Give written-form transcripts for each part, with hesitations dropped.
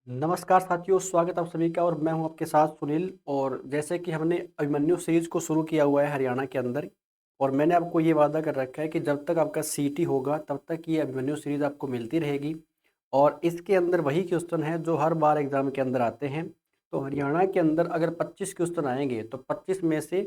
नमस्कार साथियों, स्वागत आप सभी का। और मैं हूं आपके साथ सुनील। और जैसे कि हमने अभिमन्यु सीरीज को शुरू किया हुआ है हरियाणा के अंदर, और मैंने आपको ये वादा कर रखा है कि जब तक आपका सीटी होगा तब तक ये अभिमन्यु सीरीज आपको मिलती रहेगी। और इसके अंदर वही क्वेश्चन है जो हर बार एग्जाम के अंदर आते हैं। तो हरियाणा के अंदर अगर 25 क्वेश्चन आएंगे तो 25 में से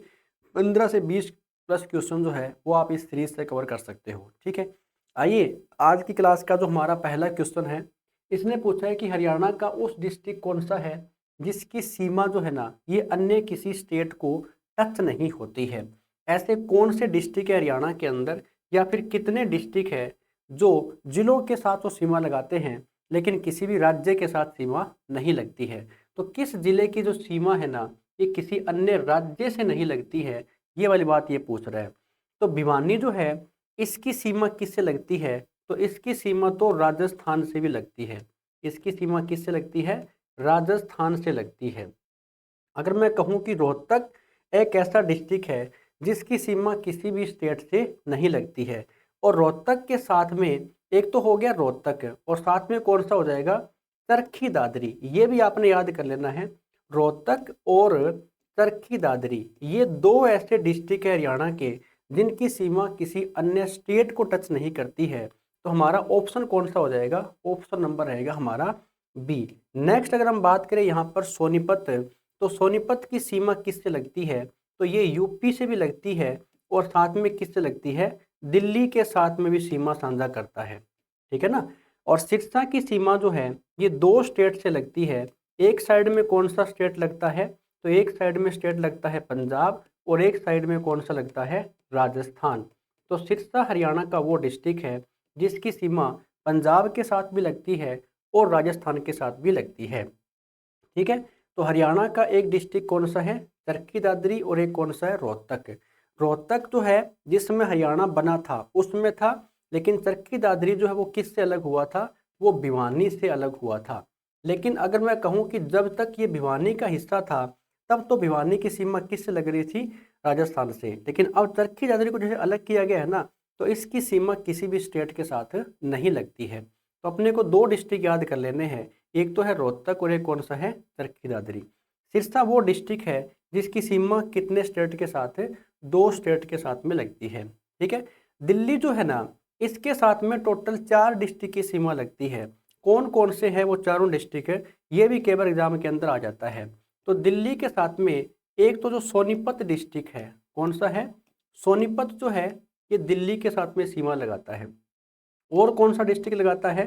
15 से 20 प्लस क्वेश्चन जो है वो आप इस सीरीज से कवर कर सकते हो। ठीक है, आइए आज की क्लास का जो हमारा पहला क्वेश्चन है, इसने पूछा है कि हरियाणा का उस डिस्ट्रिक्ट कौन सा है जिसकी सीमा जो है ना ये अन्य किसी स्टेट को टच नहीं होती है। ऐसे कौन से डिस्ट्रिक्ट है हरियाणा के अंदर, या फिर कितने डिस्ट्रिक्ट है जो जिलों के साथ तो सीमा लगाते हैं लेकिन किसी भी राज्य के साथ सीमा नहीं लगती है। तो किस जिले की जो सीमा है ना ये किसी अन्य राज्य से नहीं लगती है, ये वाली बात ये पूछ रहा है। तो भिवानी जो है इसकी सीमा किससे लगती है? तो इसकी सीमा तो राजस्थान से भी लगती है। इसकी सीमा किससे लगती है? राजस्थान से लगती है। अगर मैं कहूँ कि रोहतक एक ऐसा डिस्ट्रिक्ट है जिसकी सीमा किसी भी स्टेट से नहीं लगती है, और रोहतक के साथ में एक तो हो गया रोहतक, और साथ में कौन सा हो जाएगा? चरखी दादरी। ये भी आपने याद कर लेना है। रोहतक और चरखी दादरी ये दो ऐसे डिस्ट्रिक्ट है हरियाणा के जिनकी सीमा किसी अन्य स्टेट को टच नहीं करती है। तो हमारा ऑप्शन कौन सा हो जाएगा? ऑप्शन नंबर रहेगा हमारा बी। नेक्स्ट अगर हम बात करें यहाँ पर सोनीपत, तो सोनीपत की सीमा किससे लगती है? तो ये यूपी से भी लगती है, और साथ में किससे लगती है? दिल्ली के साथ में भी सीमा साझा करता है। ठीक है ना। और सिरसा की सीमा जो है ये दो स्टेट से लगती है। एक साइड में कौन सा स्टेट लगता है? तो एक साइड में स्टेट लगता है पंजाब, और एक साइड में कौन सा लगता है? राजस्थान। तो सिरसा हरियाणा का वो डिस्ट्रिक्ट है जिसकी सीमा पंजाब के साथ भी लगती है और राजस्थान के साथ भी लगती है। ठीक है। तो हरियाणा का एक डिस्ट्रिक्ट कौन सा है? चरखी दादरी, और एक कौन सा है? रोहतक। रोहतक जो है जिसमें हरियाणा बना था उसमें था, लेकिन चरखी दादरी जो है वो किससे अलग हुआ था? वो भिवानी से अलग हुआ था। लेकिन अगर मैं कहूँ कि जब तक ये भिवानी का हिस्सा था तब तो भिवानी की सीमा किससे लग रही थी? राजस्थान से। लेकिन अब चरखी दादरी को जैसे अलग किया गया है ना, तो इसकी सीमा किसी भी स्टेट के साथ नहीं लगती है। तो अपने को दो डिस्ट्रिक्ट याद कर लेने हैं, एक तो है रोहतक और एक कौन सा है? चरखी दादरी। सिरसा वो डिस्ट्रिक्ट है जिसकी सीमा कितने स्टेट के साथ है? दो स्टेट के साथ में लगती है। ठीक है। दिल्ली जो है ना इसके साथ में टोटल 4 डिस्ट्रिक्ट की सीमा लगती है। कौन कौन से हैं वो चारों डिस्ट्रिक्ट है, ये भी केवल एग्जाम के अंदर आ जाता है। तो दिल्ली के साथ में एक तो जो सोनीपत डिस्ट्रिक्ट है, कौन सा है? सोनीपत जो है ये दिल्ली के साथ में सीमा लगाता है। और कौन सा डिस्ट्रिक्ट लगाता है?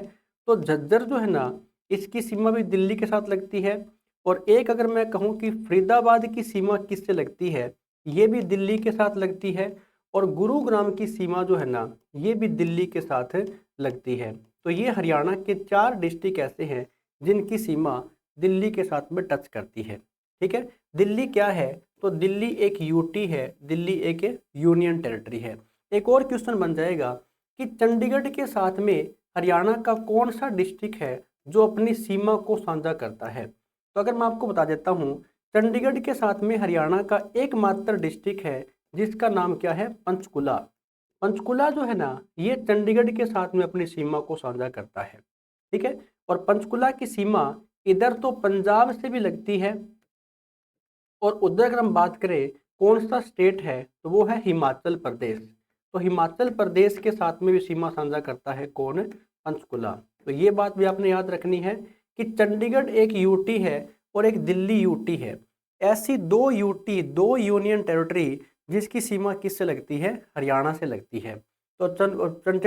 तो झज्जर जो है ना इसकी सीमा भी दिल्ली के साथ लगती है। और एक अगर मैं कहूँ कि फरीदाबाद की सीमा किससे लगती है, ये भी दिल्ली के साथ लगती है। और गुरुग्राम की सीमा जो है ना ये भी दिल्ली के साथ लगती है। तो ये हरियाणा के 4 डिस्ट्रिक्ट ऐसे हैं जिनकी सीमा दिल्ली के साथ में टच करती है। ठीक है। दिल्ली क्या है? तो दिल्ली एक यूटी है, दिल्ली एक यूनियन टेरिटरी है। एक और क्वेश्चन बन जाएगा कि चंडीगढ़ के साथ में हरियाणा का कौन सा डिस्ट्रिक्ट है जो अपनी सीमा को साझा करता है? तो अगर मैं आपको बता देता हूँ, चंडीगढ़ के साथ में हरियाणा का एकमात्र डिस्ट्रिक्ट है जिसका नाम क्या है? पंचकुला। पंचकुला जो है ना ये चंडीगढ़ के साथ में अपनी सीमा को साझा करता है। ठीक है। और पंचकुला की सीमा इधर तो पंजाब से भी लगती है, और उधर अगर हम बात करें कौन सा स्टेट है तो वो है हिमाचल प्रदेश। तो हिमाचल प्रदेश के साथ में भी सीमा साझा करता है कौन? पंचकुला। तो ये बात भी आपने याद रखनी है कि चंडीगढ़ एक यूटी है और एक दिल्ली यूटी है। ऐसी दो यूटी, दो यूनियन टेरिटरी जिसकी सीमा किससे लगती है? हरियाणा से लगती है। तो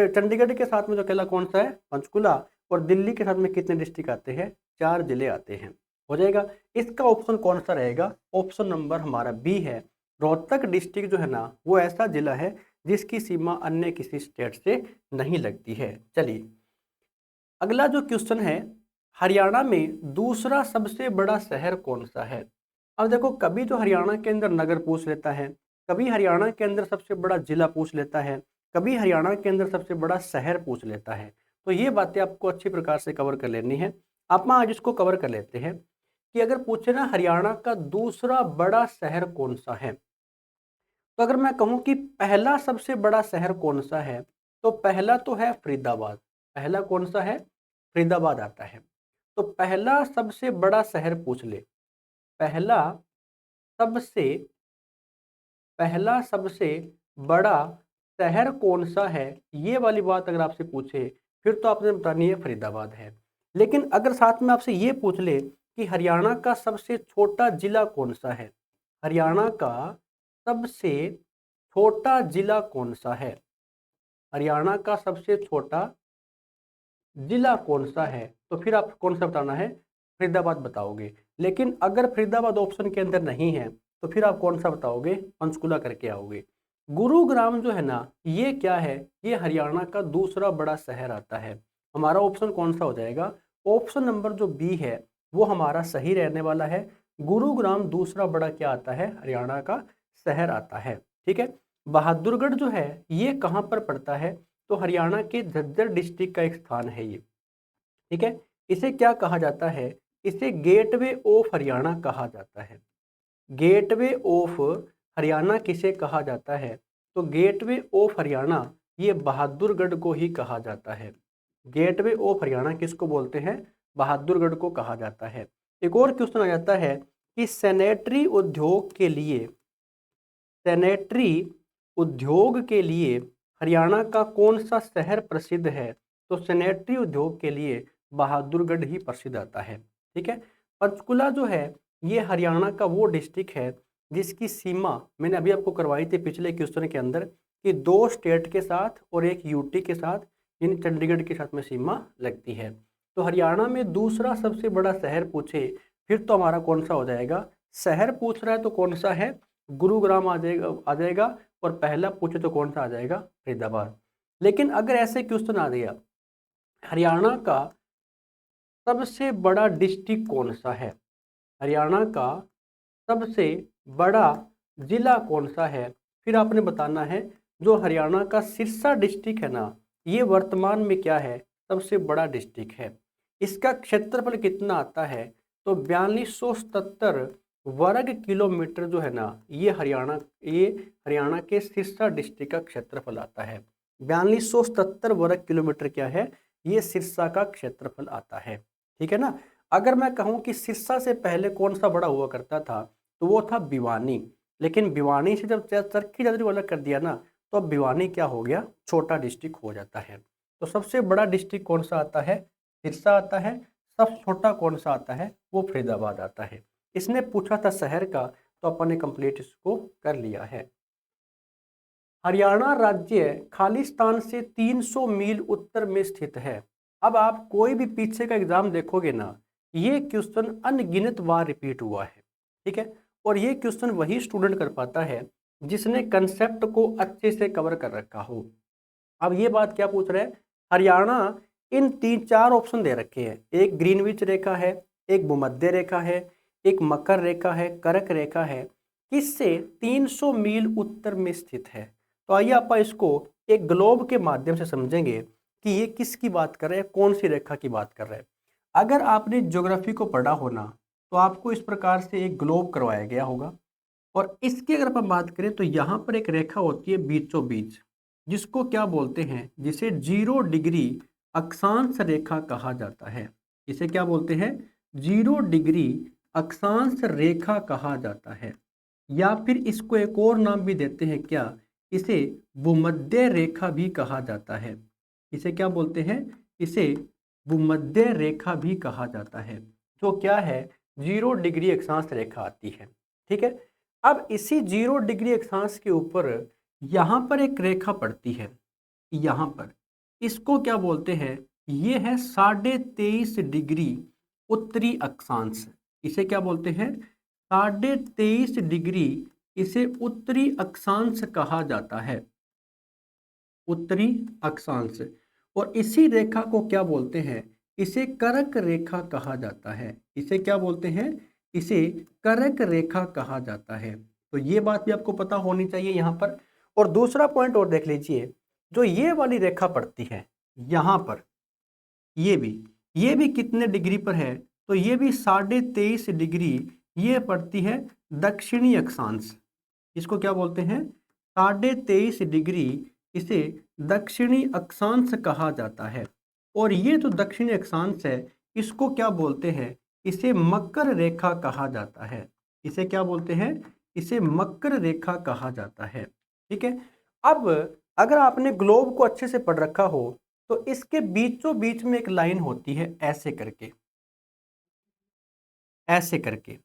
चंडीगढ़ के साथ में जो अकेला कौन सा है? पंचकुला। और दिल्ली के साथ में कितने डिस्ट्रिक्ट आते हैं? 4 जिले आते हैं। हो जाएगा। इसका ऑप्शन कौन सा रहेगा? ऑप्शन नंबर हमारा बी है। रोहतक डिस्ट्रिक्ट जो है ना वो ऐसा जिला है जिसकी सीमा अन्य किसी स्टेट से नहीं लगती है। चलिए अगला जो क्वेश्चन है, हरियाणा में दूसरा सबसे बड़ा शहर कौन सा है? अब देखो कभी तो हरियाणा के अंदर नगर पूछ लेता है, कभी हरियाणा के अंदर सबसे बड़ा जिला पूछ लेता है, कभी हरियाणा के अंदर सबसे बड़ा शहर पूछ लेता है। तो ये बातें आपको अच्छी प्रकार से कवर कर लेनी है। आप आज इसको कवर कर लेते हैं कि अगर पूछे ना हरियाणा का दूसरा बड़ा शहर कौन सा है, तो अगर मैं कहूँ कि पहला सबसे बड़ा शहर कौन सा है, तो पहला तो है फरीदाबाद। पहला कौन सा है? फरीदाबाद आता है। तो पहला सबसे बड़ा शहर पूछ ले, पहला सबसे पहला सबसे बड़ा शहर कौन सा है, ये वाली बात अगर आपसे पूछे फिर तो आपने बतानी है फरीदाबाद है। लेकिन अगर साथ में आपसे ये पूछ ले कि हरियाणा का सबसे छोटा जिला कौन सा है, हरियाणा का सबसे छोटा जिला कौन सा है, हरियाणा का सबसे छोटा जिला कौन सा है, तो फिर आप कौन सा बताना है, फरीदाबाद बताओगे। लेकिन अगर फरीदाबाद ऑप्शन के अंदर नहीं है तो फिर आप कौन सा बताओगे, पंचकुला करके आओगे। गुरुग्राम जो है ना, ये क्या है, ये हरियाणा का दूसरा बड़ा शहर आता है। हमारा ऑप्शन कौन सा हो जाएगा, ऑप्शन नंबर जो बी है वो हमारा सही रहने वाला है। गुरुग्राम दूसरा बड़ा क्या आता है, हरियाणा का शहर आता है। ठीक है, बहादुरगढ़ जो है ये कहाँ पर पड़ता है, तो हरियाणा के झज्जर डिस्ट्रिक्ट का एक स्थान है ये। ठीक है, इसे क्या कहा जाता है, इसे गेटवे ऑफ हरियाणा कहा जाता है। गेटवे ऑफ हरियाणा किसे कहा जाता है, तो गेटवे ऑफ हरियाणा ये बहादुरगढ़ को ही कहा जाता है। गेटवे ऑफ हरियाणा किसको बोलते हैं, बहादुरगढ़ को कहा जाता है। एक और क्वेश्चन आ जाता है कि सैनिटरी उद्योग के लिए, सैनिटरी उद्योग के लिए हरियाणा का कौन सा शहर प्रसिद्ध है, तो सैनिटरी उद्योग के लिए बहादुरगढ़ ही प्रसिद्ध आता है। ठीक है, पंचकुला जो है ये हरियाणा का वो डिस्ट्रिक्ट है जिसकी सीमा मैंने अभी आपको करवाई थी पिछले क्वेश्चन के अंदर कि 2 स्टेट के साथ और एक यूटी के साथ, यानी चंडीगढ़ के साथ में सीमा लगती है। तो हरियाणा में दूसरा सबसे बड़ा शहर पूछे फिर तो हमारा कौन सा हो जाएगा, शहर पूछ रहा है तो कौन सा है, गुरुग्राम आ जाएगा और पहला पूछे तो कौन सा आ जाएगा, फरीदाबाद। लेकिन अगर ऐसे क्वेश्चन आ गया हरियाणा का सबसे बड़ा डिस्ट्रिक्ट कौन सा है, हरियाणा का सबसे बड़ा जिला कौन सा है, फिर आपने बताना है जो हरियाणा का सिरसा डिस्ट्रिक्ट है ना, ये वर्तमान में क्या है, सबसे बड़ा डिस्ट्रिक्ट है। इसका क्षेत्रफल कितना आता है, तो 4277 वर्ग किलोमीटर जो है ना, ये हरियाणा के सिरसा डिस्ट्रिक्ट का क्षेत्रफल आता है। 4277 वर्ग किलोमीटर क्या है, ये सिरसा का क्षेत्रफल आता है। ठीक है ना। अगर मैं कहूँ कि सिरसा से पहले कौन सा बड़ा हुआ करता था, तो वो था भिवानी। लेकिन भिवानी से जब चरखी दादरी वाला कर दिया ना, तो अब भिवानी क्या हो गया, छोटा डिस्ट्रिक्ट हो जाता है। तो सबसे बड़ा डिस्ट्रिक्ट कौन सा आता है, सिरसा आता है। सबसे छोटा कौन सा आता है, वो फरीदाबाद आता है। इसने पूछा था शहर का, तो अपन ने कंप्लीट इसको कर लिया है। हरियाणा राज्य खालिस्तान से 300 मील उत्तर में स्थित है। अब आप कोई भी पीछे का एग्जाम देखोगे ना, ये क्वेश्चन अनगिनत बार रिपीट हुआ है। ठीक है, और ये क्वेश्चन वही स्टूडेंट कर पाता है जिसने कंसेप्ट को अच्छे से कवर कर रखा हो। अब ये बात क्या पूछ रहे हैं, हरियाणा इन 3-4 ऑप्शन दे रखे हैं, एक ग्रीनविच रेखा है, एक भूमध्य रेखा है, एक मकर रेखा है, कर्क रेखा है, किससे 300 मील उत्तर में स्थित है। तो आइए आप इसको एक ग्लोब के माध्यम से समझेंगे कि ये किसकी बात कर रहे हैं, कौन सी रेखा की बात कर रहे हैं। अगर आपने ज्योग्राफी को पढ़ा होना तो आपको इस प्रकार से एक ग्लोब करवाया गया होगा, और इसकी अगर अपन बात करें तो यहाँ पर एक रेखा होती है बीचों बीच, जिसको क्या बोलते हैं, जिसे 0 डिग्री अक्षांश रेखा कहा जाता है। इसे क्या बोलते हैं, 0 डिग्री अक्षांश रेखा कहा जाता है। या फिर इसको एक और नाम भी देते हैं, क्या, इसे भूमध्य रेखा भी कहा जाता है। इसे क्या बोलते हैं, इसे भूमध्य रेखा भी कहा जाता है, जो क्या है 0 डिग्री अक्षांश रेखा आती है। ठीक है, अब इसी 0 डिग्री अक्षांश के ऊपर यहाँ पर एक रेखा पड़ती है, यहाँ पर, इसको क्या बोलते हैं, ये है 23.5 डिग्री उत्तरी अक्षांश। इसे क्या बोलते हैं, 23.5 डिग्री, इसे उत्तरी अक्षांश कहा जाता है, उत्तरी अक्षांश। और इसी रेखा को क्या बोलते हैं, इसे कर्क रेखा कहा जाता है। इसे क्या बोलते हैं, इसे कर्क रेखा कहा जाता है। तो ये बात भी आपको पता होनी चाहिए यहाँ पर। और दूसरा पॉइंट और देख लीजिए, जो ये वाली रेखा पड़ती है यहाँ पर, ये भी कितने डिग्री पर है, तो ये भी 23.5 डिग्री, ये पड़ती है दक्षिणी अक्षांश। इसको क्या बोलते हैं, 23.5 डिग्री, इसे दक्षिणी अक्षांश कहा जाता है। और ये जो दक्षिणी अक्षांश है, इसको क्या बोलते हैं, इसे मकर रेखा कहा जाता है। इसे क्या बोलते हैं, इसे मकर रेखा कहा जाता है। ठीक है। अब अगर आपने ग्लोब को अच्छे से पढ़ रखा हो तो इसके बीचों बीच में एक लाइन होती है ऐसे करके, ऐसे करके।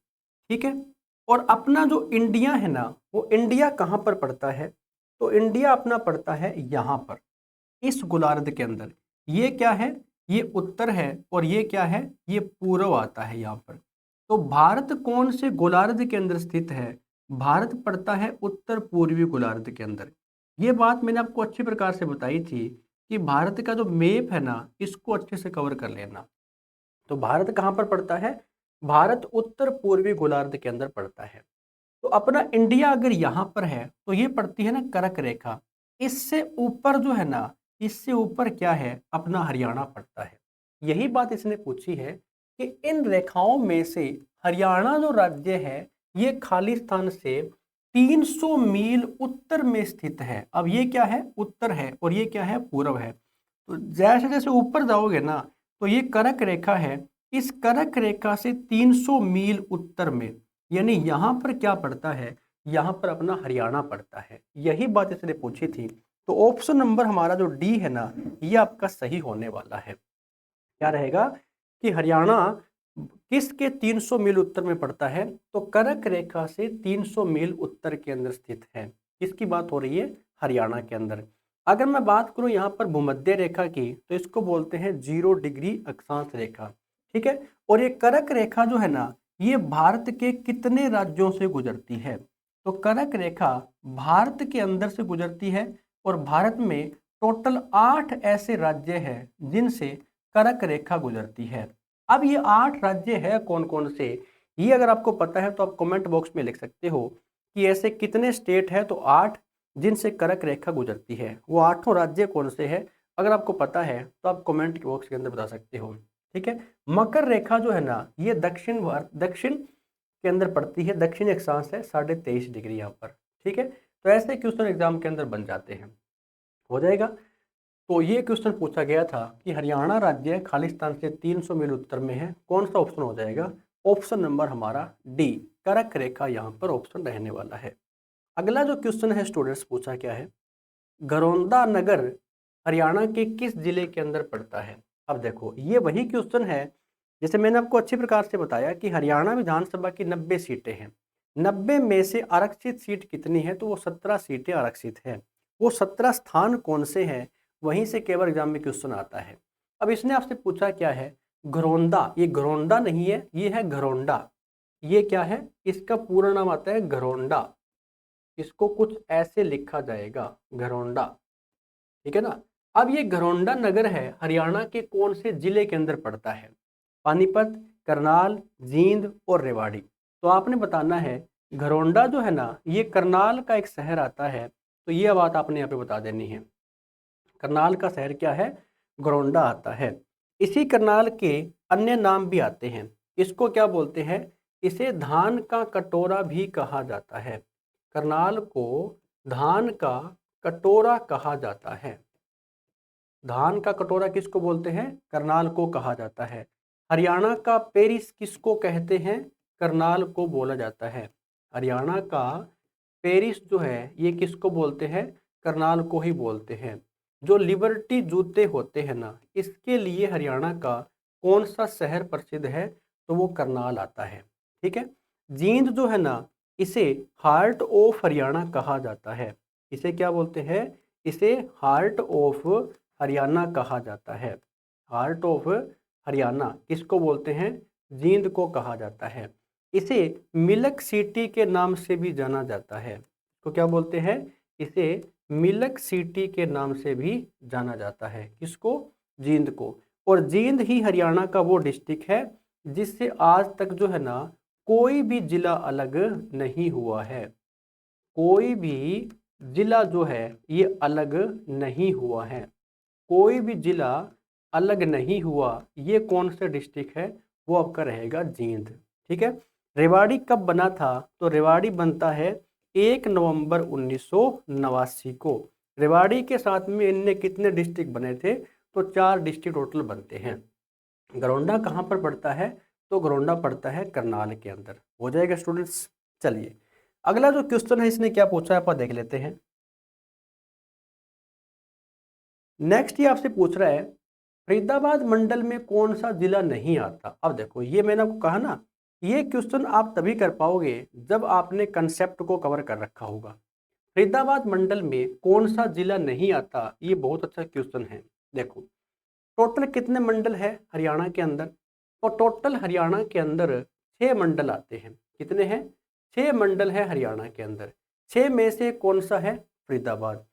ठीक है। और अपना जो इंडिया है ना, वो इंडिया कहाँ पर पड़ता है, तो इंडिया अपना पड़ता है यहाँ पर, इस गोलार्ध के अंदर। ये क्या है, ये उत्तर है, और ये क्या है, ये पूर्व आता है यहाँ पर। तो भारत कौन से गोलार्ध के अंदर स्थित है, भारत पड़ता है उत्तर पूर्वी गोलार्ध के अंदर। ये बात मैंने आपको अच्छी प्रकार से बताई थी कि भारत का जो मैप है ना, इसको अच्छे से कवर कर लेना। तो भारत कहाँ पर पड़ता है, भारत उत्तर पूर्वी गोलार्ध के अंदर पड़ता है। तो अपना इंडिया अगर यहाँ पर है तो ये पड़ती है ना कर्क रेखा, इससे ऊपर जो है ना, इससे ऊपर क्या है, अपना हरियाणा पड़ता है। यही बात इसने पूछी है कि इन रेखाओं में से हरियाणा जो राज्य है ये खालिस्तान से 300 मील उत्तर में स्थित है। अब ये क्या है, उत्तर है, और ये क्या है, पूर्व है। तो जैसे जैसे ऊपर जाओगे ना, तो ये कर्क रेखा है, इस कर्क रेखा से 300 मील उत्तर में, यानी यहाँ पर क्या पड़ता है, यहाँ पर अपना हरियाणा पड़ता है। यही बात इसने पूछी थी। तो ऑप्शन नंबर हमारा जो डी है ना, ये आपका सही होने वाला है। क्या रहेगा कि हरियाणा किसके 300 मील उत्तर में पड़ता है, तो कर्क रेखा से 300 मील उत्तर के अंदर स्थित है। किसकी बात हो रही है, हरियाणा के अंदर। अगर मैं बात करूं यहाँ पर भूमध्य रेखा की, तो इसको बोलते हैं 0 डिग्री अक्षांश रेखा। ठीक है। और ये कर्क रेखा जो है ना, ये भारत के कितने राज्यों से गुजरती है, तो कर्क रेखा भारत के अंदर से गुजरती है, और भारत में टोटल 8 ऐसे राज्य हैं जिनसे कर्क रेखा गुजरती है। अब ये 8 राज्य है कौन कौन से, ये अगर आपको पता है तो आप कमेंट बॉक्स में लिख सकते हो कि ऐसे कितने स्टेट है, तो 8 जिनसे कर्क रेखा गुजरती है। वो 8 राज्य कौन से हैं, अगर आपको पता है तो आप कमेंट बॉक्स के अंदर बता सकते हो। ठीक है। मकर रेखा जो है ना, ये दक्षिण के अंदर पड़ती है, दक्षिणी अक्षांश है 23.5 डिग्री यहाँ पर। ठीक है। तो ऐसे क्वेश्चन एग्जाम के अंदर बन जाते हैं, हो जाएगा। तो ये क्वेश्चन पूछा गया था कि हरियाणा राज्य खालिस्तान से 300 मील उत्तर में है, कौन सा ऑप्शन हो जाएगा, ऑप्शन नंबर हमारा डी, कर्क रेखा यहाँ पर ऑप्शन रहने वाला है। अगला जो क्वेश्चन है स्टूडेंट्स, पूछा क्या है, घरौंदा नगर हरियाणा के किस जिले के अंदर पड़ता है। अब देखो ये वही क्वेश्चन है, जैसे मैंने आपको अच्छी प्रकार से बताया कि हरियाणा विधानसभा की 90 सीटें हैं, 90 में से आरक्षित सीट कितनी है, तो वो 17 सीटें आरक्षित है। वो 17 स्थान कौन से हैं, वहीं से केवल एग्जाम में क्वेश्चन आता है। अब इसने आपसे पूछा क्या है, घरौंदा, ये घरौंदा नहीं है, ये है घरौंडा। ये क्या है, इसका पूरा नाम आता है घरौंडा। इसको कुछ ऐसे लिखा जाएगा, घरौंडा। ठीक है ना। अब ये घरौंडा नगर है, हरियाणा के कौन से जिले के अंदर पड़ता है, पानीपत, करनाल, जींद और रेवाड़ी। तो आपने बताना है घरौंडा जो है ना, ये करनाल का एक शहर आता है। तो ये बात आपने यहाँ पे बता देनी है, करनाल का शहर क्या है, घरौंडा आता है। इसी करनाल के अन्य नाम भी आते हैं, इसको क्या बोलते हैं, इसे धान का कटोरा भी कहा जाता है। करनाल को धान का कटोरा कहा जाता है। धान का कटोरा किसको बोलते हैं, करनाल को कहा जाता है। हरियाणा का पेरिस किसको कहते हैं, करनाल को बोला जाता है। हरियाणा का पेरिस जो है ये किसको बोलते हैं, करनाल को ही बोलते हैं। जो लिबर्टी जूते होते हैं ना, इसके लिए हरियाणा का कौन सा शहर प्रसिद्ध है, तो वो करनाल आता है। ठीक है। जींद जो है ना, इसे हार्ट ऑफ हरियाणा कहा जाता है। इसे क्या बोलते हैं, इसे हार्ट ऑफ हरियाणा कहा जाता है। हार्ट ऑफ हरियाणा किसको बोलते हैं, जींद को कहा जाता है। इसे मिल्क सिटी के नाम से भी जाना जाता है। तो क्या बोलते हैं, इसे मिल्क सिटी के नाम से भी जाना जाता है, किसको, जींद को। और जींद ही हरियाणा का वो डिस्ट्रिक्ट है जिससे आज तक जो है ना कोई भी जिला अलग नहीं हुआ है। कोई भी जिला जो है ये अलग नहीं हुआ है, कोई भी जिला अलग नहीं हुआ। ये कौन सा डिस्ट्रिक्ट है, वो आपका रहेगा जींद। ठीक है। रेवाड़ी कब बना था, तो रेवाड़ी बनता है 1 नवंबर 1989 को। रेवाड़ी के साथ में इनने कितने डिस्ट्रिक्ट बने थे, तो 4 डिस्ट्रिक्ट टोटल बनते हैं। गरौंडा कहाँ पर पड़ता है? तो गरौंडा पड़ता है करनाल के अंदर। हो जाएगा स्टूडेंट्स। चलिए अगला जो क्वेश्चन है इसने क्या पूछा है आप देख लेते हैं। नेक्स्ट ये आपसे पूछ रहा है फरीदाबाद मंडल में कौन सा जिला नहीं आता। अब देखो ये मैंने आपको कहा ना, ये क्वेश्चन आप तभी कर पाओगे जब आपने कंसेप्ट को कवर कर रखा होगा। फरीदाबाद मंडल में कौन सा जिला नहीं आता, ये बहुत अच्छा क्वेश्चन है। देखो टोटल कितने मंडल है हरियाणा के अंदर? तो टोटल हरियाणा के अंदर 6 मंडल आते हैं। कितने हैं? 6 मंडल है हरियाणा के अंदर। 6 में से कौन सा है? फरीदाबाद।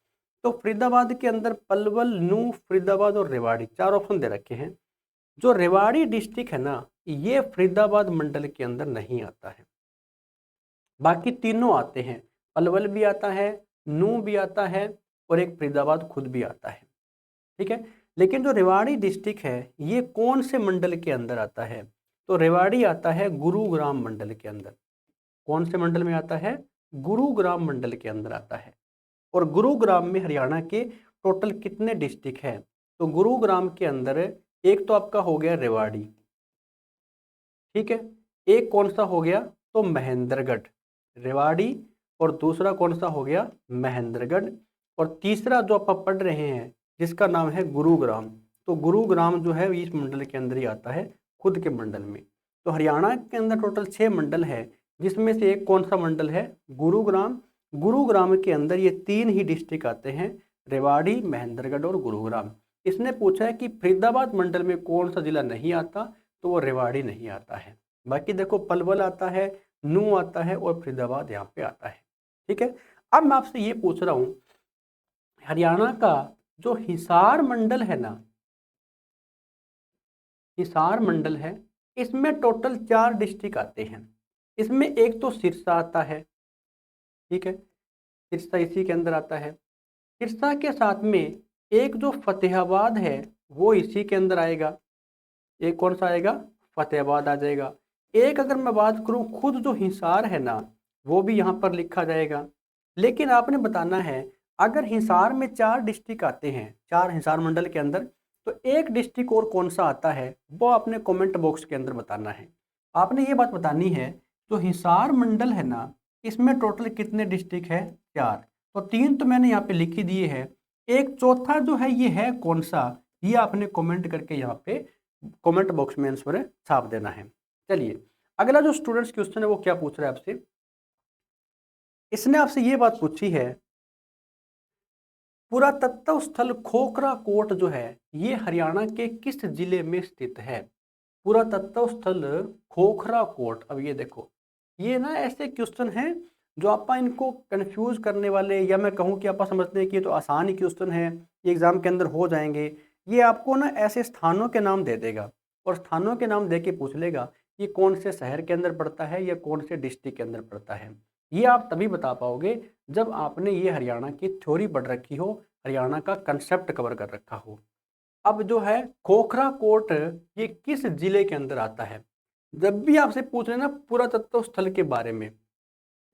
तो फरीदाबाद के अंदर पलवल, नूह, फरीदाबाद और रेवाड़ी 4 ऑप्शन दे रखे हैं। जो रेवाड़ी डिस्ट्रिक्ट है ना, ये फरीदाबाद मंडल के अंदर नहीं आता है। बाकी तीनों आते हैं, पलवल भी आता है, नूह भी आता है और एक फरीदाबाद खुद भी आता है। ठीक है, लेकिन जो रेवाड़ी डिस्ट्रिक्ट है ये कौन से मंडल के अंदर आता है? तो रेवाड़ी आता है गुरुग्राम मंडल के अंदर। कौन से मंडल में आता है? गुरुग्राम मंडल के अंदर आता है। और गुरुग्राम में हरियाणा के टोटल कितने डिस्ट्रिक्ट हैं? तो गुरुग्राम के अंदर एक तो आपका हो गया रेवाड़ी, ठीक है, एक कौन सा हो गया? तो महेंद्रगढ़। रेवाड़ी और दूसरा कौन सा हो गया? महेंद्रगढ़। और तीसरा जो आप पढ़ रहे हैं जिसका नाम है गुरुग्राम, तो गुरुग्राम जो है इस मंडल के अंदर ही आता है, खुद के मंडल में। तो हरियाणा के अंदर टोटल 6 मंडल है, जिसमें से एक कौन सा मंडल है? गुरुग्राम। गुरुग्राम के अंदर ये 3 ही डिस्ट्रिक्ट आते हैं, रेवाड़ी, महेंद्रगढ़ और गुरुग्राम। इसने पूछा है कि फरीदाबाद मंडल में कौन सा जिला नहीं आता, तो वो रेवाड़ी नहीं आता है। बाकी देखो पलवल आता है, नूह आता है और फरीदाबाद यहाँ पे आता है। ठीक है, अब मैं आपसे ये पूछ रहा हूँ हरियाणा का जो हिसार मंडल है ना, हिसार मंडल है, इसमें टोटल 4 डिस्ट्रिक्ट आते हैं। इसमें एक तो सिरसा आता है, ठीक है, सिरसा इसी के अंदर आता है। सिरसा के साथ में एक जो फतेहाबाद है वो इसी के अंदर आएगा। एक कौन सा आएगा? फतेहाबाद आ जाएगा। एक अगर मैं बात करूं खुद जो हिसार है ना, वो भी यहाँ पर लिखा जाएगा। लेकिन आपने बताना है अगर हिसार में 4 डिस्ट्रिक्ट आते हैं, 4 हिसार मंडल के अंदर, तो एक डिस्ट्रिक्ट और कौन सा आता है वो आपने कमेंट बॉक्स के अंदर बताना है। आपने ये बात बतानी है जो हिसार मंडल है ना, इसमें टोटल कितने डिस्ट्रिक्ट है? 4। तो 3 तो मैंने यहाँ पे लिख ही दिए है। एक चौथा जो है ये है कौन सा, ये आपने कमेंट करके यहाँ पे कमेंट बॉक्स में आंसर छाप देना है। चलिए अगला जो स्टूडेंट्स क्वेश्चन है वो क्या पूछ रहा है आपसे, इसने आपसे ये बात पूछी है पुरातत्व स्थल खोखरा कोट जो है ये हरियाणा के किस जिले में स्थित है? पुरातत्व स्थल खोखरा कोट। अब ये देखो ये ना ऐसे क्वेश्चन हैं जो आप इनको कंफ्यूज करने वाले, या मैं कहूँ कि आप समझते हैं कि ये तो आसान ही क्वेश्चन है, ये एग्जाम के अंदर हो जाएंगे। ये आपको ना ऐसे स्थानों के नाम दे देगा और स्थानों के नाम दे के पूछ लेगा ये कौन से शहर के अंदर पड़ता है या कौन से डिस्ट्रिक्ट के अंदर पड़ता है। ये आप तभी बता पाओगे जब आपने ये हरियाणा की थ्योरी पढ़ रखी हो, हरियाणा का कंसेप्ट कवर कर रखा हो। अब जो है खोखरा कोट ये किस जिले के अंदर आता है? जब भी आपसे पूछ रहे ना पुरातत्व स्थल के बारे में,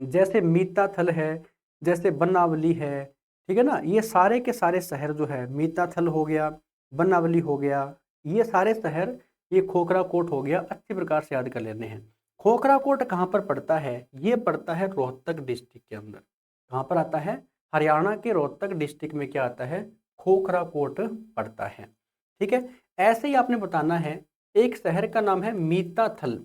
जैसे मीताथल है, जैसे बनावली है, ठीक है ना, ये सारे के सारे शहर जो है, मीताथल हो गया, बनावली हो गया, ये सारे शहर, ये खोखरा कोट हो गया, अच्छी प्रकार से याद कर लेने हैं। खोखरा कोट कहाँ पर पड़ता है? ये पड़ता है रोहतक डिस्ट्रिक्ट के अंदर। कहाँ पर आता है? हरियाणा के रोहतक डिस्ट्रिक्ट में क्या आता है? खोखरा कोट पड़ता है। ठीक है, ऐसे ही आपने बताना है एक शहर का नाम है मीताथल।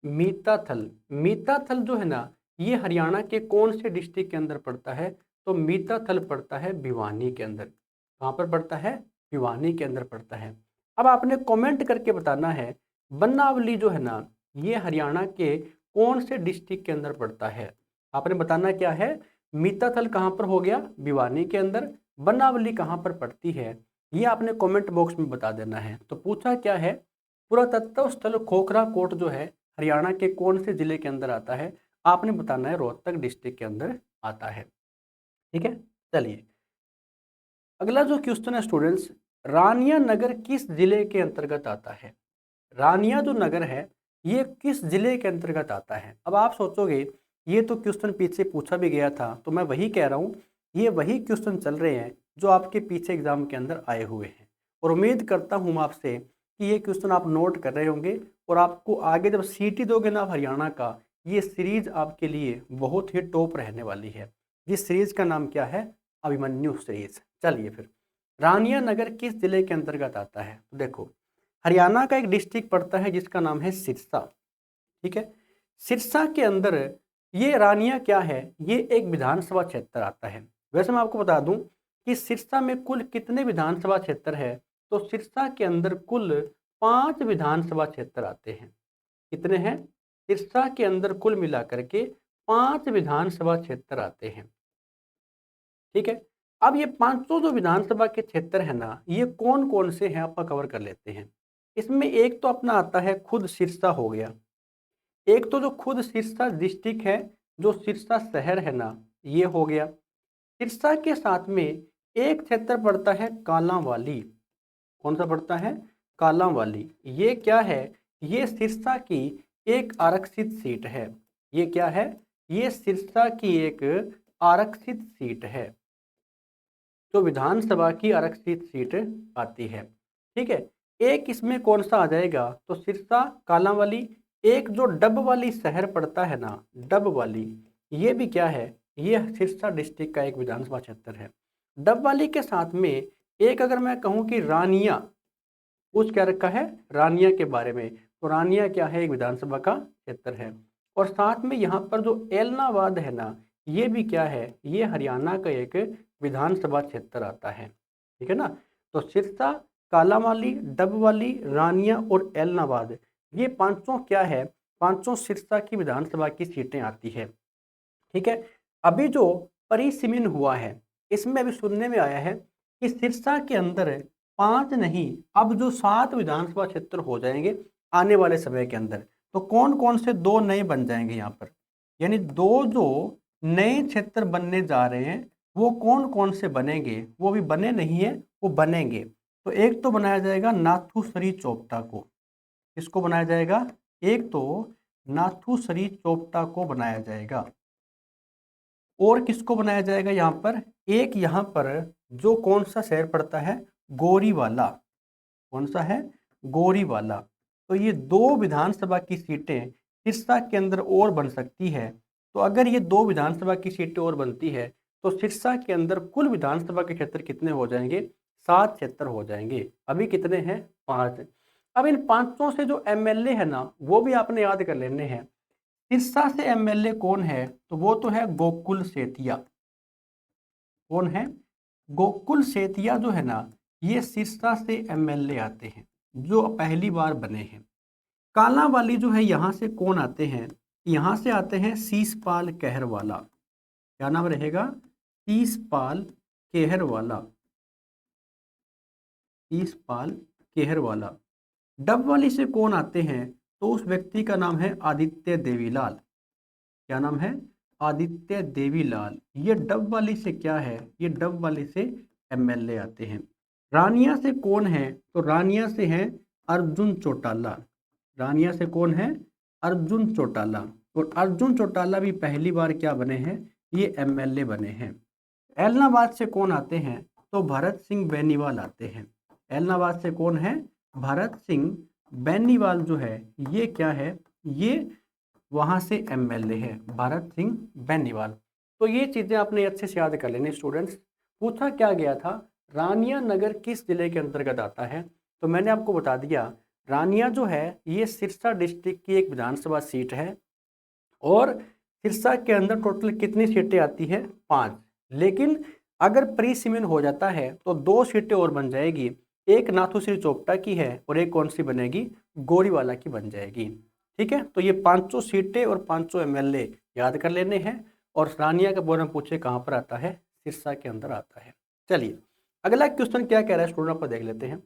मीताथल, मीताथल जो है ना ये हरियाणा के कौन से डिस्ट्रिक्ट के अंदर पड़ता है? तो मीताथल पड़ता है भिवानी के अंदर। कहाँ पर पड़ता है? भिवानी के अंदर पड़ता है। अब आपने कमेंट करके बताना है बनावली जो है ना ये हरियाणा के कौन से डिस्ट्रिक्ट के अंदर पड़ता है। आपने बताना क्या है, मीताथल कहाँ पर हो गया? भिवानी के अंदर। बनावली कहाँ पर पड़ती है ये आपने कमेंट बॉक्स में बता देना है। तो पूछा क्या है, पुरातत्व स्थल खोखरा कोट जो है हरियाणा के कौन से जिले के अंदर आता है? आपने बताना है रोहतक डिस्ट्रिक्ट के अंदर आता है। ठीक है, चलिए अगला जो क्वेश्चन है स्टूडेंट्स, रानिया नगर किस जिले के अंतर्गत आता है? रानिया जो नगर है ये किस जिले के अंतर्गत आता है? अब आप सोचोगे ये तो क्वेश्चन पीछे पूछा भी गया था, तो मैं वही कह रहा हूँ ये वही क्वेश्चन चल रहे हैं जो आपके पीछे एग्जाम के अंदर आए हुए हैं। और उम्मीद करता हूँ आपसे कि ये क्वेश्चन आप नोट कर रहे होंगे और आपको आगे जब सीटी दोगे ना आप हरियाणा का, ये सीरीज आपके लिए बहुत ही टॉप रहने वाली है। जिस सीरीज का नाम क्या है? अभिमन्यु सीरीज। चलिए फिर, रानिया नगर किस जिले के अंतर्गत आता है? तो देखो, हरियाणा का एक डिस्ट्रिक्ट पड़ता है जिसका नाम है सिरसा। ठीक है, सिरसा के अंदर ये रानिया क्या है? ये एक विधानसभा क्षेत्र आता है। वैसे मैं आपको बता दूं कि सिरसा में कुल कितने विधानसभा क्षेत्र है? तो सिरसा के अंदर कुल 5 विधानसभा क्षेत्र आते हैं। कितने हैं? सिरसा के अंदर कुल मिलाकर के 5 विधानसभा क्षेत्र आते हैं। ठीक है, अब ये 500 जो विधानसभा के क्षेत्र है ना, ये कौन कौन से हैं आपका कवर कर लेते हैं। इसमें एक तो अपना आता है खुद सिरसा हो गया, एक तो जो खुद सिरसा डिस्ट्रिक्ट है, जो सिरसा शहर है ना, ये हो गया। सिरसा के साथ में एक क्षेत्र पड़ता है कालांवाली। कौन सा पड़ता है? कालांवाली। ये क्या है? ये सिरसा की एक आरक्षित सीट है। ये क्या है? ये सिरसा की एक आरक्षित सीट है, जो विधानसभा की आरक्षित सीट आती है। ठीक है, एक इसमें कौन सा आ जाएगा? तो सिरसा, कालांवाली। एक जो डब वाली शहर पड़ता है ना, डब वाली, ये भी क्या है? ये सिरसा डिस्ट्रिक्ट का एक विधानसभा क्षेत्र है। डब वाली के साथ में एक अगर मैं कहूँ कि रानिया, कुछ क्या रखा है रानिया के बारे में, तो रानिया क्या है? एक विधानसभा का क्षेत्र है। और साथ में यहाँ पर जो एलनाबाद है ना, ये भी क्या है? ये हरियाणा का एक विधानसभा क्षेत्र आता है। ठीक है ना, तो सिरसा, कालांवाली, डबवाली, रानिया और एलनाबाद, ये पांचों क्या है? पांचों सिरसा की विधानसभा की सीटें आती है। ठीक है, अभी जो परिसीमन हुआ है, इसमें अभी सुनने में आया है कि सिरसा के अंदर 5 नहीं, अब जो 7 विधानसभा क्षेत्र हो जाएंगे आने वाले समय के अंदर। तो कौन कौन से 2 नए बन जाएंगे यहाँ पर, यानी 2 जो नए क्षेत्र बनने जा रहे हैं, वो कौन कौन से बनेंगे? वो भी बने नहीं है, वो बनेंगे। तो एक तो बनाया जाएगा नाथूसरी चोपटा को। किसको बनाया जाएगा? एक तो नाथूसरी चोपटा को बनाया जाएगा। और किसको बनाया जाएगा यहाँ पर? एक यहाँ पर जो कौन सा शहर पड़ता है? गोरीवाला। कौन सा है? गोरीवाला। तो ये 2 विधानसभा की सीटें सिरसा के अंदर और बन सकती है। तो अगर ये 2 विधानसभा की सीटें और बनती है, तो सिरसा के अंदर कुल विधानसभा के क्षेत्र कितने हो जाएंगे? 7 क्षेत्र हो जाएंगे। अभी कितने हैं? 5। अब इन 500 से जो एमएलए है ना, वो भी आपने याद कर लेने हैं। सिरसा से एमएलए कौन है? तो वो तो है गोकुल सेतिया। कौन है? गोकुल सेतिया जो है ना, ये सिरसा से एमएलए आते हैं, जो पहली बार बने हैं। कालांवाली जो है, यहाँ से कौन आते हैं? यहाँ से आते हैं शीशपाल कहरवाला। क्या नाम रहेगा? शीशपाल केहरवाला। शीशपाल केहरवाला। डबवाली से कौन आते हैं? तो उस व्यक्ति का नाम है आदित्य देवीलाल। क्या नाम है? आदित्य देवीलाल। ये डब वाली से क्या है? ये डब वाली से एमएलए आते हैं। रानिया से कौन है? तो रानिया से हैं अर्जुन चौटाला। रानिया से कौन है? अर्जुन चौटाला। और अर्जुन चौटाला भी पहली बार क्या बने हैं? ये एमएलए बने हैं। एलनाबाद से कौन आते हैं? तो भरत सिंह बेनीवाल आते हैं। एलनाबाद से कौन है? भरत सिंह बेनीवाल जो है, ये क्या है? ये वहाँ से एमएलए है, भरत सिंह बेनीवाल। तो ये चीज़ें आपने अच्छे से याद कर लेनी स्टूडेंट्स। पूछा क्या गया था, रानिया नगर किस जिले के अंतर्गत आता है? तो मैंने आपको बता दिया, रानिया जो है ये सिरसा डिस्ट्रिक्ट की एक विधानसभा सीट है। और सिरसा के अंदर टोटल कितनी सीटें आती है? 5। लेकिन अगर प्री सीमेंट हो जाता है तो 2 सीटें और बन जाएगी। एक नाथूश्री चोपटा की है और एक कौन सी बनेगी? गोरीवाला की बन जाएगी। ठीक है, तो ये 500 सीटें और 500 एमएलए याद कर लेने हैं। और रानिया का बोर्ड में पूछे कहाँ पर आता है? सिरसा के अंदर आता है। चलिए, अगला क्वेश्चन क्या कह रहा है स्टूडेंट, आपको देख लेते हैं।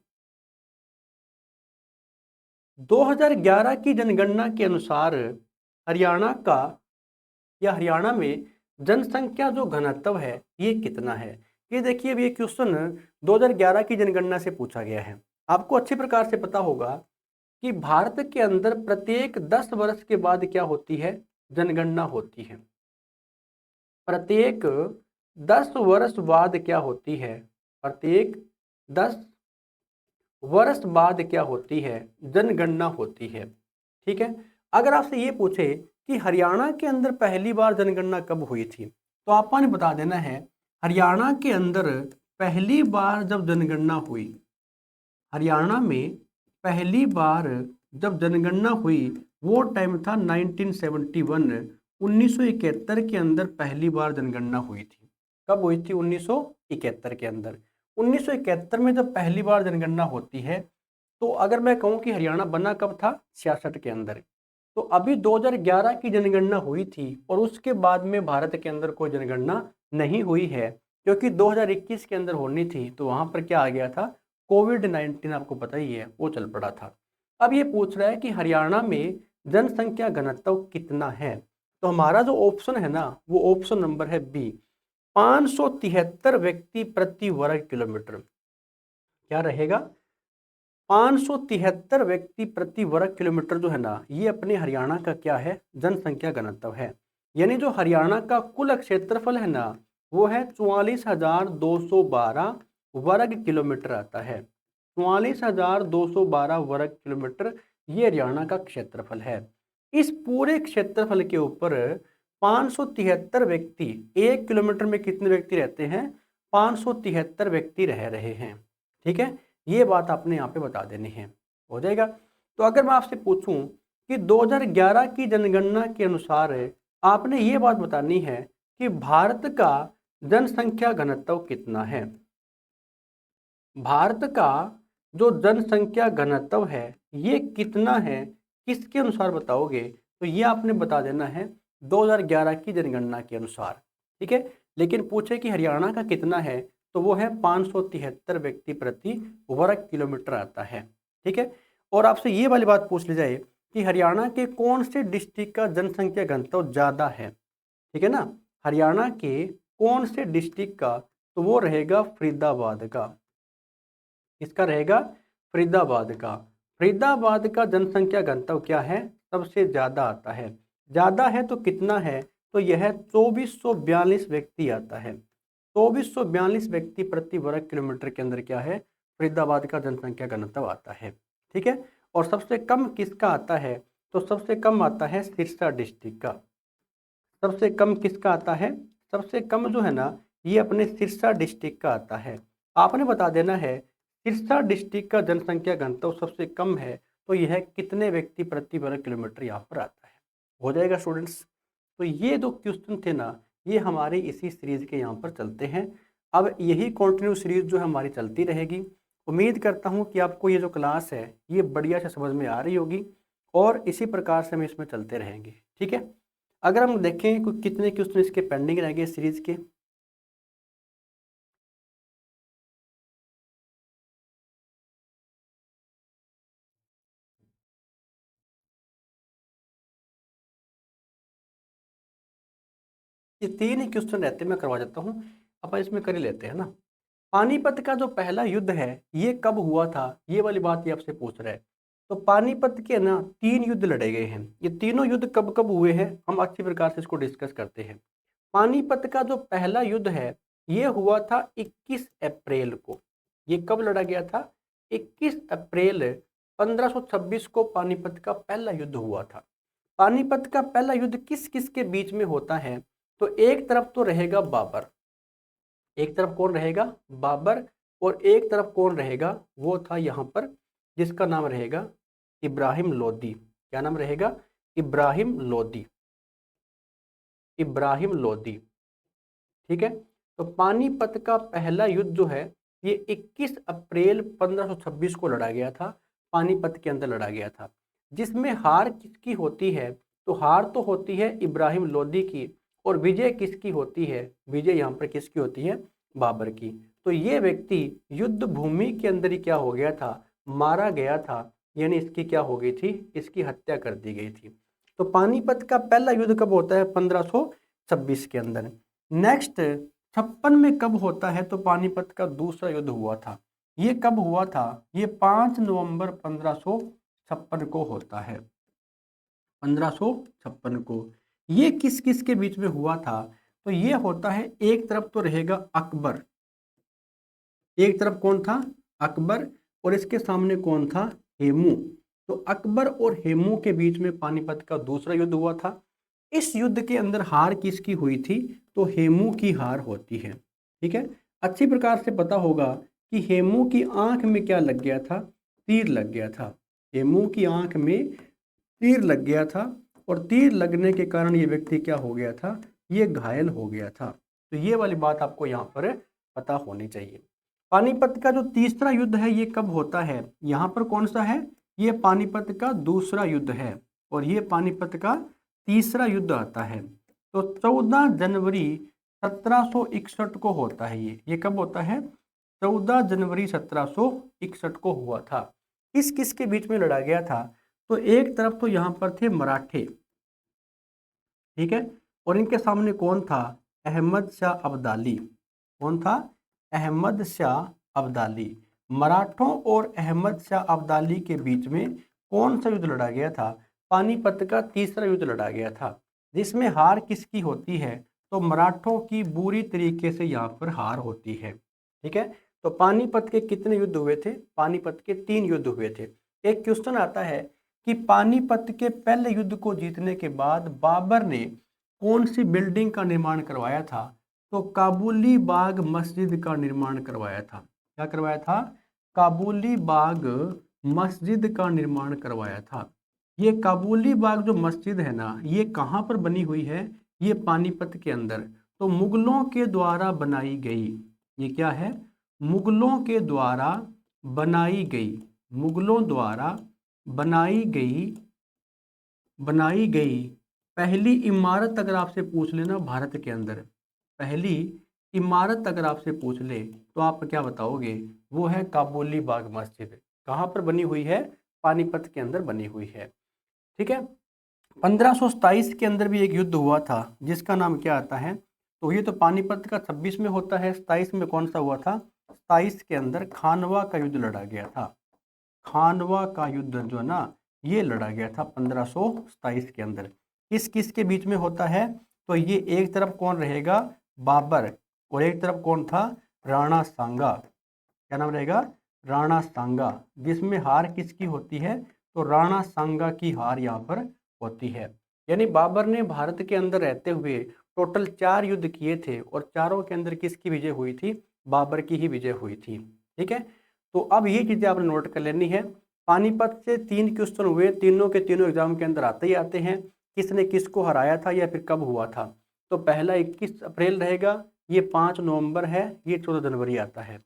2011 की जनगणना के अनुसार हरियाणा का या हरियाणा में जनसंख्या जो घनत्व है ये कितना है? ये देखिए, अब ये क्वेश्चन 2011 की जनगणना से पूछा गया है। आपको अच्छी प्रकार से पता होगा कि भारत के अंदर प्रत्येक 10 वर्ष के बाद क्या होती है? जनगणना होती है। प्रत्येक 10 वर्ष बाद क्या होती है? प्रत्येक 10 वर्ष बाद क्या होती है, जनगणना होती है। ठीक है, अगर आपसे ये पूछे कि हरियाणा के अंदर पहली बार जनगणना कब हुई थी, तो आपने बता देना है हरियाणा के अंदर पहली बार जब जनगणना हुई, हरियाणा में पहली बार जब जनगणना हुई वो टाइम था 1971, 1971 के अंदर पहली बार जनगणना हुई थी। कब हुई थी? 1971 के अंदर। 1971 में जब पहली बार जनगणना होती है, तो अगर मैं कहूँ कि हरियाणा बना कब था? 66 के अंदर। तो अभी 2011 की जनगणना हुई थी और उसके बाद में भारत के अंदर कोई जनगणना नहीं हुई है, क्योंकि 2021 के अंदर होनी थी, तो वहाँ पर क्या आ गया था? कोविड-19, आपको पता ही है, वो चल पड़ा था। अब ये पूछ रहा है कि हरियाणा में जनसंख्या घनत्व कितना है, तो हमारा जो ऑप्शन है ना, वो ऑप्शन नंबर है बी, 573 व्यक्ति प्रति वर्ग किलोमीटर। क्या रहेगा? 573 व्यक्ति प्रति वर्ग किलोमीटर जो है ना, ये अपने हरियाणा का क्या है? जनसंख्या घनत्व है। यानी जो हरियाणा का कुल क्षेत्रफल है ना, वो है 44,212 वर्ग किलोमीटर आता है। 44,212 वर्ग किलोमीटर ये हरियाणा का क्षेत्रफल है। इस पूरे क्षेत्रफल के ऊपर 573 व्यक्ति, 1 किलोमीटर में कितने व्यक्ति रहते हैं? 573 व्यक्ति रह रहे हैं। ठीक है, ये बात आपने यहाँ पे बता देनी है, हो जाएगा। तो अगर मैं आपसे पूछूं कि 2011 की जनगणना के अनुसार आपने ये बात बतानी है कि भारत का जनसंख्या घनत्व कितना है। भारत का जो जनसंख्या घनत्व है ये कितना है, किसके अनुसार बताओगे? तो ये आपने बता देना है 2011 की जनगणना के अनुसार। ठीक है, लेकिन पूछे कि हरियाणा का कितना है, तो वो है 573 व्यक्ति प्रति वर्ग किलोमीटर आता है। ठीक है, और आपसे ये वाली बात पूछ ली जाए कि हरियाणा के कौन से डिस्ट्रिक्ट का जनसंख्या घनत्व ज़्यादा है, ठीक है ना, हरियाणा के कौन से डिस्ट्रिक्ट का, तो वो रहेगा फरीदाबाद का। किसका रहेगा? फरीदाबाद का। फरीदाबाद का जनसंख्या घनत्व क्या है? सबसे ज़्यादा आता है। ज़्यादा है तो कितना है? तो यह 2442 व्यक्ति आता है। 2442 व्यक्ति प्रति वर्ग किलोमीटर के अंदर क्या है? फरीदाबाद का जनसंख्या घनत्व आता है। ठीक है, और सबसे कम किसका आता है? तो सबसे कम आता है सिरसा डिस्ट्रिक्ट का। सबसे कम किसका आता है? सबसे कम जो है ना, ये अपने सिरसा डिस्ट्रिक्ट का आता है। आपने बता देना है सिरसा डिस्ट्रिक्ट का जनसंख्या घनत्व सबसे कम है, तो यह कितने व्यक्ति प्रति वर्ग किलोमीटर यहाँ पर आता है। हो जाएगा स्टूडेंट्स। तो ये जो क्वेश्चन थे ना, ये हमारी इसी सीरीज के यहाँ पर चलते हैं। अब यही कंटिन्यू सीरीज जो है हमारी चलती रहेगी। उम्मीद करता हूँ कि आपको ये जो क्लास है ये बढ़िया से समझ में आ रही होगी और इसी प्रकार से हम इसमें चलते रहेंगे। ठीक है, अगर हम देखें कितने क्वेश्चन इसके पेंडिंग रह गए सीरीज के, ये 3 ही क्वेश्चन रहते हैं, मैं करवा देता हूँ। अपन इसमें कर ही लेते हैं ना। पानीपत का जो पहला युद्ध है ये कब हुआ था, ये वाली बात ये आपसे पूछ रहा है। तो पानीपत के ना 3 युद्ध लड़े गए हैं। ये तीनों युद्ध कब कब हुए हैं, हम अच्छी प्रकार से इसको डिस्कस करते हैं। पानीपत का जो पहला युद्ध है ये हुआ था 21 अप्रैल को। ये कब लड़ा गया था? 21 अप्रैल 1526 को पानीपत का पहला युद्ध हुआ था। पानीपत का पहला युद्ध किस किस के बीच में होता है? तो एक तरफ तो रहेगा बाबर, एक तरफ कौन रहेगा? बाबर। और एक तरफ कौन रहेगा? वो था यहाँ पर जिसका नाम रहेगा इब्राहिम लोदी। क्या नाम रहेगा? इब्राहिम लोदी। इब्राहिम लोदी। ठीक है, तो पानीपत का पहला युद्ध जो है ये 21 अप्रैल 1526 को लड़ा गया था। पानीपत के अंदर लड़ा गया था, जिसमें हार किसकी होती है? तो हार तो होती है इब्राहिम लोदी की, और विजय किसकी होती है? विजय यहाँ पर किसकी होती है? बाबर की। तो ये व्यक्ति युद्ध भूमि के अंदर ही क्या हो गया था? मारा गया था, यानी इसकी क्या हो गई थी? इसकी हत्या कर दी गई थी। तो पानीपत का पहला युद्ध कब होता है? 1526 के अंदर। नेक्स्ट 56 में कब होता है? तो पानीपत का दूसरा युद्ध हुआ था। ये कब हुआ था? ये 5 नवंबर 1556 को होता है। 1556 को। ये किस किस के बीच में हुआ था? तो ये होता है, एक तरफ तो रहेगा अकबर, एक तरफ कौन था? अकबर, और इसके सामने कौन था? हेमू। तो अकबर और हेमू के बीच में पानीपत का दूसरा युद्ध हुआ था। इस युद्ध के अंदर हार किसकी हुई थी? तो हेमू की हार होती है। ठीक है, अच्छी प्रकार से पता होगा कि हेमू की आंख में क्या लग गया था? तीर लग गया था। हेमू की आंख में तीर लग गया था और तीर लगने के कारण ये व्यक्ति क्या हो गया था? ये घायल हो गया था। तो ये वाली बात आपको यहाँ पर पता होनी चाहिए। पानीपत का जो तीसरा युद्ध है ये कब होता है? यहाँ पर कौन सा है? ये पानीपत का दूसरा युद्ध है और ये पानीपत का तीसरा युद्ध आता है। तो 14 जनवरी 1761 को होता है। ये कब होता है? 14 जनवरी 1761 को हुआ था। किस किस के बीच में लड़ा गया था? तो एक तरफ तो यहाँ पर थे मराठे, ठीक है, और इनके सामने कौन था? अहमद शाह अब्दाली। कौन था? अहमद शाह अब्दाली। मराठों और अहमद शाह अब्दाली के बीच में कौन सा युद्ध लड़ा गया था? पानीपत का तीसरा युद्ध लड़ा गया था, जिसमें हार किसकी होती है? तो मराठों की बुरी तरीके से यहाँ पर हार होती है। ठीक है, तो पानीपत के कितने युद्ध हुए थे? पानीपत के 3 युद्ध हुए थे। एक क्वेश्चन आता है कि पानीपत के पहले युद्ध को जीतने के बाद बाबर ने कौन सी बिल्डिंग का निर्माण करवाया था? तो काबुली बाग मस्जिद का निर्माण करवाया था। क्या करवाया था? काबुली बाग मस्जिद का निर्माण करवाया था। ये काबुली बाग जो मस्जिद है ना, ये कहाँ पर बनी हुई है? ये पानीपत के अंदर। तो मुगलों के द्वारा बनाई गई। ये क्या है? मुगलों के द्वारा बनाई गई। मुगलों द्वारा बनाई गई पहली इमारत अगर आपसे पूछ लेना भारत के अंदर, पहली इमारत अगर आपसे पूछ ले तो आप क्या बताओगे? वो है काबुली बाग मस्जिद। कहाँ पर बनी हुई है? पानीपत के अंदर बनी हुई है। ठीक है, 1527 के अंदर भी एक युद्ध हुआ था जिसका नाम क्या आता है? तो ये तो पानीपत का 26 में होता है। 27 में कौन सा हुआ था? 27 के अंदर खानवा का युद्ध लड़ा गया था। खानवा का युद्ध जो है ना, ये लड़ा गया था 1527 के अंदर। किस किस के बीच में होता है? तो ये एक तरफ कौन रहेगा? बाबर, और एक तरफ कौन था? राणा सांगा। क्या नाम रहेगा? राणा सांगा। जिसमें हार किसकी होती है? तो राणा सांगा की हार यहाँ पर होती है। यानी बाबर ने भारत के अंदर रहते हुए टोटल 4 युद्ध किए थे और चारों के अंदर किसकी विजय हुई थी? बाबर की ही विजय हुई थी। ठीक है, तो अब ये चीज़ें आपने नोट कर लेनी है। पानीपत से 3 क्वेश्चन हुए, तीनों के तीनों एग्जाम के अंदर आते ही आते हैं। किसने किसको हराया था या फिर कब हुआ था? तो पहला 21 अप्रैल रहेगा, ये 5 नवंबर है, ये 14 जनवरी आता है।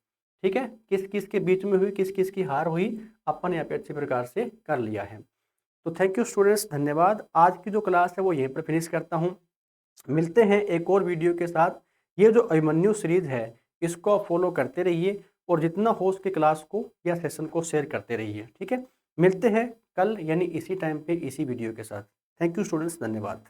ठीक है, किस किस के बीच में हुई, किस किस की हार हुई, अपन यहाँ पे अच्छी प्रकार से कर लिया है। तो थैंक यू स्टूडेंट्स, धन्यवाद। आज की जो क्लास है वो यहीं पर फिनिश करता हूँ। मिलते हैं एक और वीडियो के साथ। ये जो अभिमन्यु सीरीज है इसको आप फॉलो करते रहिए और जितना हो उसके क्लास को या सेशन को शेयर करते रहिए। ठीक है, मिलते हैं कल यानी इसी टाइम पे इसी वीडियो के साथ। थैंक यू स्टूडेंट्स, धन्यवाद।